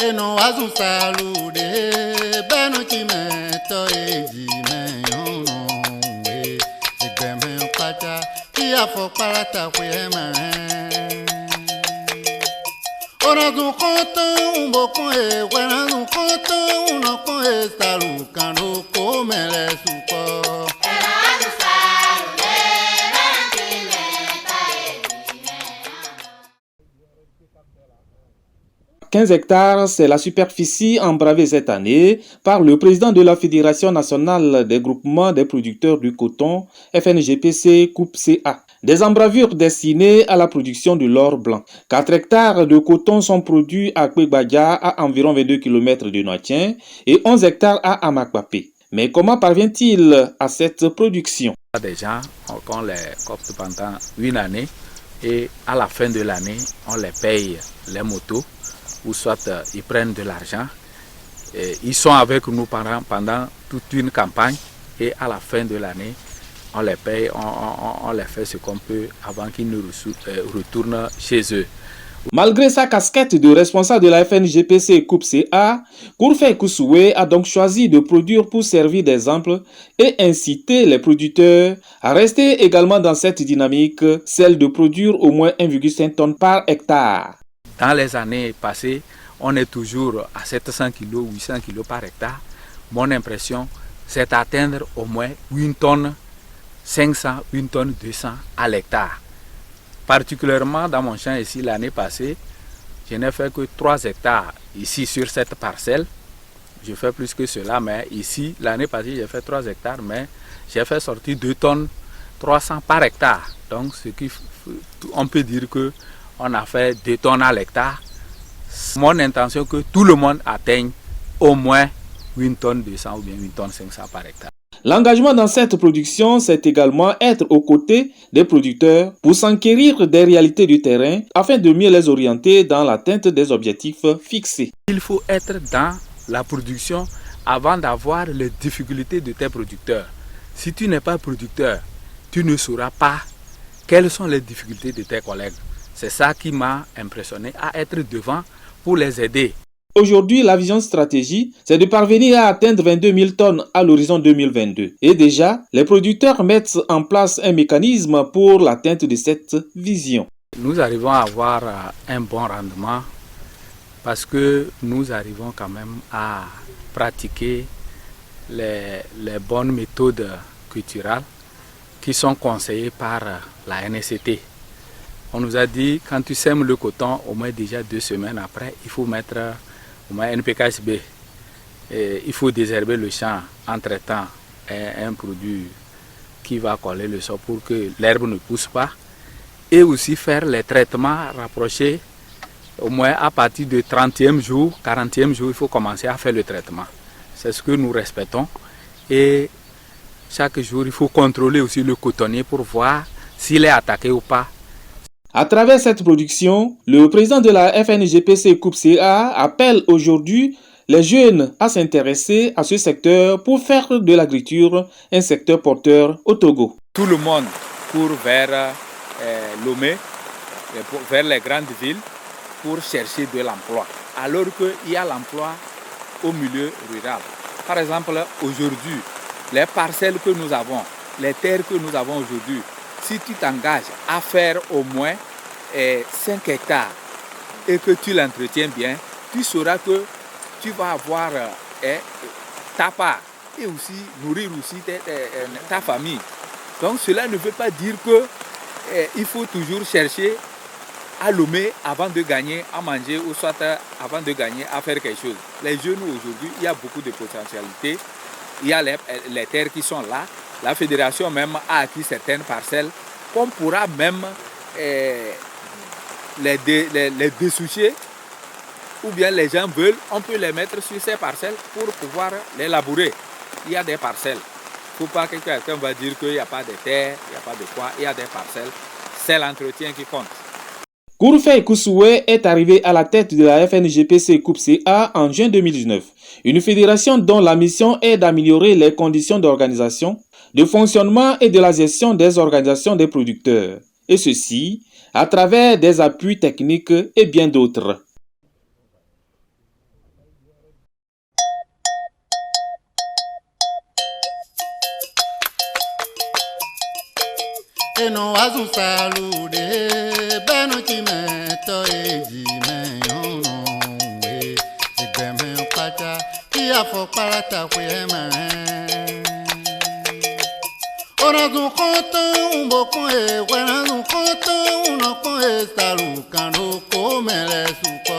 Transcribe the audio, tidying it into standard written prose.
eno azu salude benu chimeto eji meyono we igbeme pata ki afọ parata kwe ma ora du koto mbokun e wena du koto unokun e salu kan ro ko mere supo 15 hectares, c'est la superficie embravée cette année par le président de la Fédération nationale des groupements des producteurs du coton, FNGPC Coupe CA. Des embravures destinées à la production de l'or blanc. 4 hectares de coton sont produits à Kwegbadia, à environ 22 km de Noitien, et 11 hectares à Amakpapé. Mais comment parvient-il à cette production? Des gens, on les copte pendant une année et à la fin de l'année, on les paye les motos ou soit ils prennent de l'argent. Ils sont avec nous pendant toute une campagne et à la fin de l'année, on les paye, on les fait ce qu'on peut avant qu'ils ne retournent chez eux. Malgré sa casquette de responsable de la FNGPC Coupe CA, Kourfei Kousoué a donc choisi de produire pour servir d'exemple et inciter les producteurs à rester également dans cette dynamique, celle de produire au moins 1,5 tonnes par hectare. Dans les années passées, on est toujours à 700 kg, 800 kg par hectare. Mon impression, c'est d'atteindre au moins 1 tonne 500, 1 tonne 200 à l'hectare. Particulièrement dans mon champ ici, l'année passée, je n'ai fait que 3 hectares ici sur cette parcelle. Je fais plus que cela, mais ici, l'année passée, j'ai fait 3 hectares, mais j'ai fait sortir 2 tonnes 300 par hectare. Donc, on peut dire qu'on a fait 2 tonnes à l'hectare. Mon intention est que tout le monde atteigne au moins 1 tonne 200 ou bien 1 tonne 500 par hectare. L'engagement dans cette production, c'est également être aux côtés des producteurs pour s'enquérir des réalités du terrain afin de mieux les orienter dans l'atteinte des objectifs fixés. Il faut être dans la production avant d'avoir les difficultés de tes producteurs. Si tu n'es pas producteur, tu ne sauras pas quelles sont les difficultés de tes collègues. C'est ça qui m'a impressionné à être devant pour les aider. Aujourd'hui, la vision stratégie, c'est de parvenir à atteindre 22 000 tonnes à l'horizon 2022. Et déjà, les producteurs mettent en place un mécanisme pour l'atteinte de cette vision. Nous arrivons à avoir un bon rendement parce que nous arrivons quand même à pratiquer les bonnes méthodes culturelles qui sont conseillées par la NSCT. On nous a dit, quand tu sèmes le coton, au moins déjà 2 semaines après, il faut mettre au moins NPKSB. Il faut désherber le champ en traitant un produit qui va coller le sol pour que l'herbe ne pousse pas. Et aussi faire les traitements rapprochés. Au moins à partir du 30e jour, 40e jour, il faut commencer à faire le traitement. C'est ce que nous respectons. Et chaque jour, il faut contrôler aussi le cotonnier pour voir s'il est attaqué ou pas. À travers cette production, le président de la FNGPC Coupe CA appelle aujourd'hui les jeunes à s'intéresser à ce secteur pour faire de l'agriculture un secteur porteur au Togo. Tout le monde court vers Lomé, vers les grandes villes pour chercher de l'emploi, alors qu'il y a l'emploi au milieu rural. Par exemple, aujourd'hui, les parcelles que nous avons, les terres que nous avons aujourd'hui, si tu t'engages à faire au moins 5 hectares et que tu l'entretiens bien, tu sauras que tu vas avoir ta part et aussi nourrir aussi ta famille. Donc cela ne veut pas dire qu'il faut toujours chercher à lommer avant de gagner à manger ou soit avant de gagner à faire quelque chose. Les jeunes aujourd'hui, il y a beaucoup de potentialités. Il y a les terres qui sont là. La fédération même a acquis certaines parcelles qu'on pourra même les dessoucher ou bien les gens veulent, on peut les mettre sur ces parcelles pour pouvoir les labourer. Il y a des parcelles. Il ne faut pas que quelqu'un va dire qu'il n'y a pas de terre, il n'y a pas de quoi, il y a des parcelles. C'est l'entretien qui compte. Kourfei Kousoué est arrivé à la tête de la FNGPC Coupe CA en juin 2019. Une fédération dont la mission est d'améliorer les conditions d'organisation, de fonctionnement et de la gestion des organisations des producteurs. Et ceci à travers des appuis techniques et bien d'autres. eno azun salude benu chimeto eji meyono we zigbeme pacha ki afọ parata kwe mare orazun koto umbokun e werazun koto unokun e salu kan roko mere supo